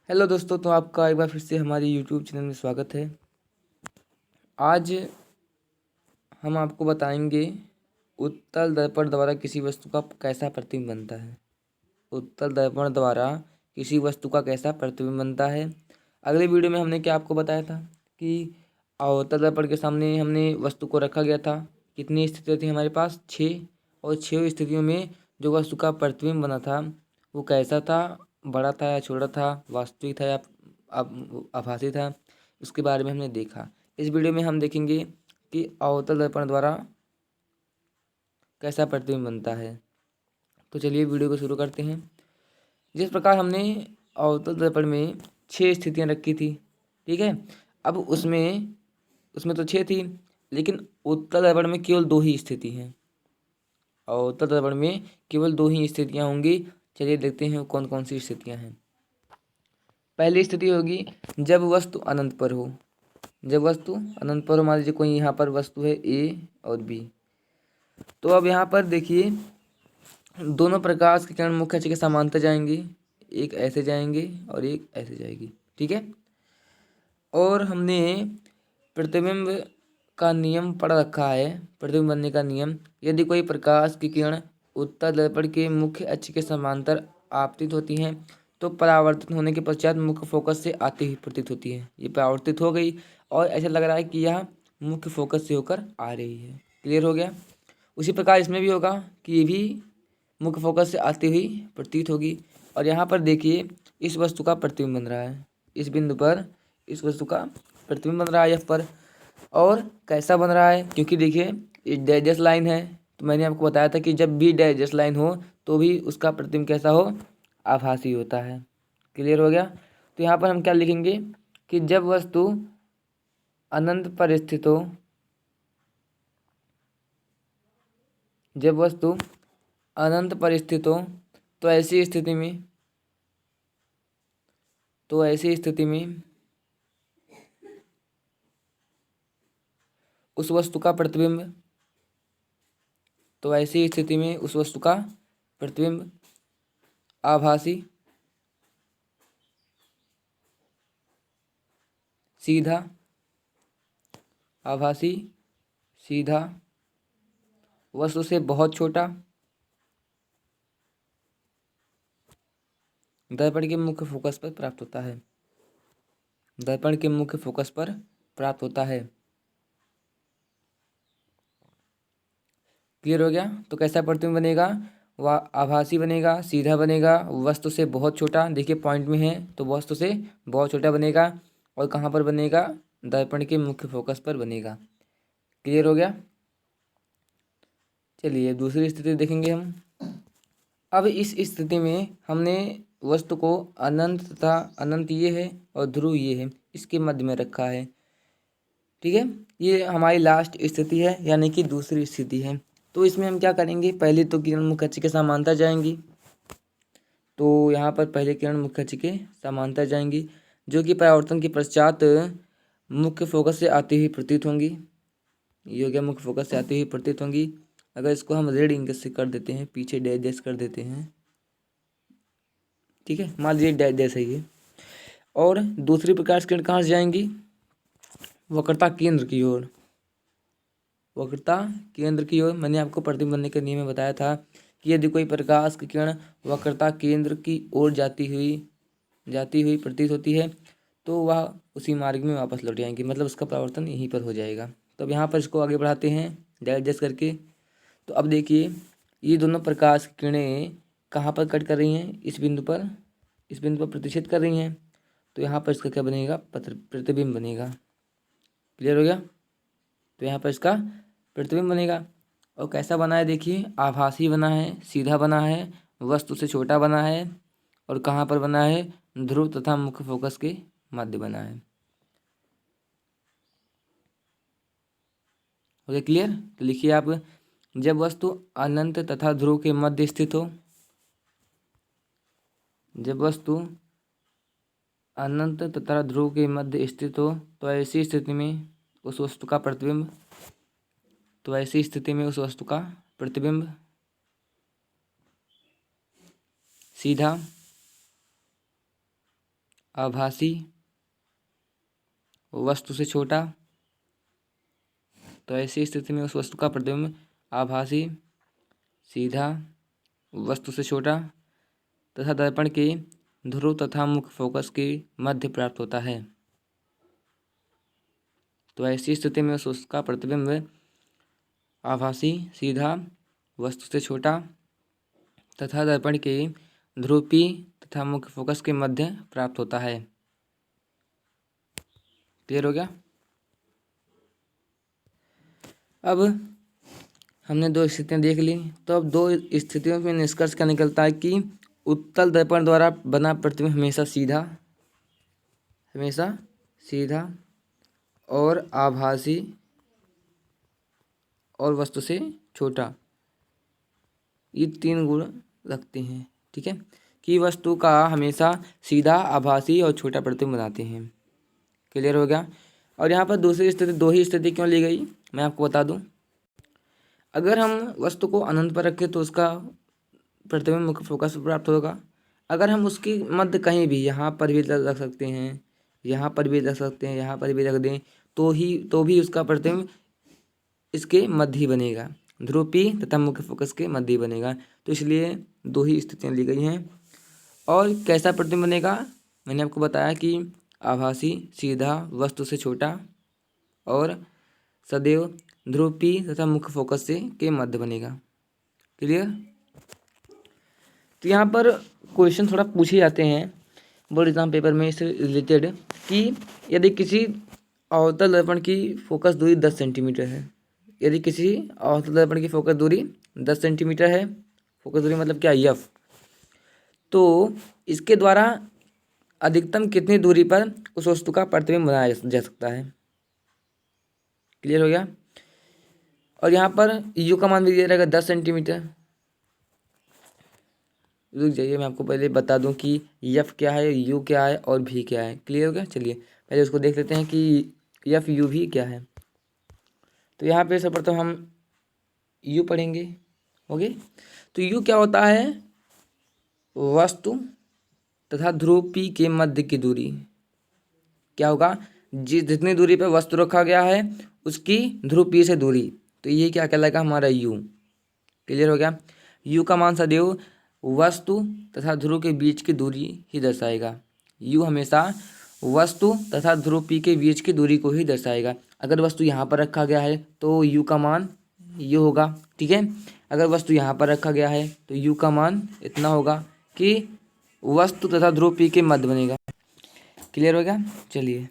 Hello दोस्तों, तो आपका एक बार फिर से हमारी यूट्यूब चैनल में स्वागत है। आज हम आपको बताएंगे उत्तल दर्पण द्वारा किसी वस्तु का कैसा प्रतिबिंब बनता है। उत्तल दर्पण द्वारा किसी वस्तु का कैसा प्रतिबिंब बनता है। अगले वीडियो में हमने क्या आपको बताया था कि अवतल दर्पण के सामने हमने वस्तु को रखा गया था। कितनी स्थितियाँ थी हमारे पास? 6। और 6 स्थितियों में जो वस्तु का प्रतिबिंब बना था वो कैसा था? बड़ा था या छोटा था? वास्तविक था या आभासी था? उसके बारे में हमने देखा। इस वीडियो में हम देखेंगे कि अवतल दर्पण द्वारा कैसा प्रतिबिंब बनता है। तो चलिए वीडियो को शुरू करते हैं। जिस प्रकार हमने अवतल दर्पण में 6 स्थितियाँ रखी थी, ठीक है। अब उसमें उसमें तो 6 थी, लेकिन उत्तल दर्पण में केवल 2 ही स्थिति हैं। अवतल दर्पण में केवल 2 ही स्थितियाँ होंगी। चलिए देखते हैं कौन कौन सी स्थितियाँ हैं। पहली स्थिति होगी जब वस्तु अनंत पर हो। जब वस्तु अनंत पर हो, मान लीजिए कोई यहाँ पर वस्तु है ए और बी। तो अब यहाँ पर देखिए दोनों प्रकाश के किरण मुख्य अक्ष के समांतर जाएंगे। एक ऐसे जाएंगे और एक ऐसे जाएगी, ठीक है। और हमने प्रतिबिंब का नियम पढ़ रखा है। प्रतिबिंब बनने का नियम, यदि कोई प्रकाश की किरण उत्तल दर्पण के मुख्य अक्ष के समांतर आपतित होती हैं तो परावर्तित होने के पश्चात मुख्य फोकस से आती हुई प्रतीत होती है। ये परावर्तित हो गई और ऐसा लग रहा है कि यह मुख्य फोकस से होकर आ रही है। क्लियर हो गया। उसी प्रकार इसमें भी होगा कि ये भी मुख्य फोकस से आती हुई प्रतीत होगी। और यहाँ पर देखिए इस वस्तु का प्रतिबिंब बन रहा है। इस बिंदु पर इस वस्तु का प्रतिबिंब बन रहा है एफ पर। और कैसा बन रहा है? क्योंकि देखिए ये डैजस लाइन है, तो मैंने आपको बताया था कि जब भी डैजस लाइन हो तो भी उसका प्रतिबिंब कैसा हो? आभासी होता है। क्लियर हो गया। तो यहाँ पर हम क्या लिखेंगे कि जब वस्तु अनंत पर स्थित हो, जब वस्तु अनंत पर स्थित हो तो ऐसी स्थिति में उस वस्तु का प्रतिबिंब ऐसी स्थिति में उस वस्तु का प्रतिबिंब आभासी, सीधा, आभासी, सीधा, वस्तु से बहुत छोटा, दर्पण के मुख्य फोकस पर प्राप्त होता है। दर्पण के मुख्य फोकस पर प्राप्त होता है। क्लियर हो गया। तो कैसा प्रतिबिंब बनेगा? वह आभासी बनेगा, सीधा बनेगा, वस्तु से बहुत छोटा। देखिए पॉइंट में है तो वस्तु से बहुत छोटा बनेगा। और कहाँ पर बनेगा? दर्पण के मुख्य फोकस पर बनेगा। क्लियर हो गया। चलिए दूसरी स्थिति देखेंगे हम। अब इस स्थिति में हमने वस्तु को अनंत तथा अनंत ये है और ध्रुव ये है, इसके मध्य में रखा है, ठीक है। ये हमारी लास्ट स्थिति है, यानी कि दूसरी स्थिति है। तो इसमें हम क्या करेंगे? पहले तो किरण मुख्य अक्ष के समांतर जाएंगी। तो यहाँ पर पहले किरण मुख्य अक्ष के समांतर जाएंगी, जो कि परावर्तन के पश्चात मुख्य फोकस से आती हुई प्रतीत होंगी। ये हो गया, मुख्य फोकस से आती हुई प्रतीत होंगी। अगर इसको हम रेड इंक से कर देते हैं, पीछे डैश डैश कर देते हैं, ठीक है, मान लीजिए डैश डैश है ये। और दूसरी प्रकाश किरण कहाँ से जाएंगी? वक्रता केंद्र की ओर। वक्रता केंद्र की ओर। मैंने आपको प्रतिबिंब बनने के नियम में बताया था कि यदि कोई प्रकाश की किरण वक्रता केंद्र की ओर जाती हुई प्रतीत होती है तो वह उसी मार्ग में वापस लौट जाएंगी, मतलब उसका परावर्तन यहीं पर हो जाएगा। तो अब यहाँ पर इसको आगे बढ़ाते हैं डैश डैश करके। तो अब देखिए ये दोनों प्रकाश की किरणें कहाँ पर कट कर रही हैं? इस बिंदु पर प्रतिच्छेद कर रही हैं। तो यहाँ पर इसका क्या बनेगा? प्रतिबिंब बनेगा। क्लियर हो गया। तो यहाँ पर इसका प्रतिबिंब बनेगा। और कैसा बना है? देखिए आभासी बना है, सीधा बना है, वस्तु से छोटा बना है, और कहाँ पर बना है? ध्रुव तथा मुख्य फोकस के मध्य बना है। हो गया क्लियर। तो लिखिए आप, जब वस्तु अनंत तथा ध्रुव के मध्य स्थित हो, जब वस्तु अनंत तथा ध्रुव के मध्य स्थित हो तो ऐसी स्थिति में उस वस्तु का प्रतिबिंब सीधा, आभासी वस्तु से छोटा, तो ऐसी स्थिति में उस वस्तु का प्रतिबिंब आभासी सीधा वस्तु से छोटा तथा दर्पण के ध्रुव तथा मुख्य फोकस के मध्य प्राप्त होता है। तो ऐसी स्थिति में उस वस्तु का प्रतिबिंब आभासी सीधा वस्तु से छोटा तथा दर्पण के ध्रुवी तथा मुख्य फोकस के मध्य प्राप्त होता है। क्लियर हो गया। अब हमने दो स्थितियां देख ली, तो अब दो स्थितियों में निष्कर्ष क्या निकलता है कि उत्तल दर्पण द्वारा बना प्रतिबिंब हमेशा सीधा और आभासी और वस्तु से छोटा, ये तीन गुण रखते हैं। ठीक है, कि वस्तु का हमेशा सीधा, आभासी और छोटा प्रतिबिंब बनाते हैं। क्लियर हो गया। और यहाँ पर दूसरी स्थिति, दो ही स्थिति क्यों ली गई मैं आपको बता दूं। अगर हम वस्तु को अनंत पर रखें तो उसका प्रतिबिंब मुख्य फोकस पर प्राप्त होगा। अगर हम उसकी मध्य कहीं भी, यहाँ पर भी रख सकते हैं, यहाँ पर भी रख सकते हैं, यहाँ पर भी रख दें, तो भी उसका प्रतिबिंब इसके मध्य ही बनेगा, ध्रुवी तथा मुख्य फोकस के मध्य ही बनेगा। तो इसलिए दो ही स्थितियाँ ली गई हैं। और कैसा प्रतिबिंब बनेगा, मैंने आपको बताया कि आभासी सीधा वस्तु से छोटा और सदैव ध्रुवी तथा मुख्य फोकस से के मध्य बनेगा। क्लियर। तो यहाँ पर क्वेश्चन थोड़ा पूछे जाते हैं बोर्ड एग्जाम पेपर में इससे रिलेटेड कि यदि किसी अवतल दर्पण की फोकस दूरी 10 सेंटीमीटर है, यदि किसी अवतल दर्पण की फोकस दूरी 10 सेंटीमीटर है, फोकस दूरी मतलब क्या, एफ, तो इसके द्वारा अधिकतम कितनी दूरी पर उस वस्तु का प्रतिबिंब बनाया जा सकता है। क्लियर हो गया। और यहाँ पर यू का मान भी दिया रहेगा 10 सेंटीमीटर। रुक जाइए, मैं आपको पहले बता दूं कि एफ क्या है, यू क्या है और भी क्या है। क्लियर हो गया। चलिए पहले उसको देख लेते हैं कि एफ यू भी क्या है। तो यहाँ पे सर्वप्रथम हम यू पढ़ेंगे। ओके, तो यू क्या होता है, वस्तु तथा ध्रुव पी के मध्य की दूरी। क्या होगा, जितनी दूरी पर वस्तु रखा गया है उसकी ध्रुव पी से दूरी, तो ये क्या कहलाएगा, हमारा यू। क्लियर हो गया। यू का मान सदैव वस्तु तथा ध्रुव के बीच की दूरी ही दर्शाएगा। यू हमेशा वस्तु तथा ध्रुव पी के बीच की दूरी को ही दर्शाएगा। अगर वस्तु यहाँ पर रखा गया है तो यू का मान ये होगा। ठीक है, अगर वस्तु यहाँ पर रखा गया है तो यू का मान इतना होगा कि वस्तु तथा ध्रुव पी के मध्य बनेगा। क्लियर हो गया। चलिए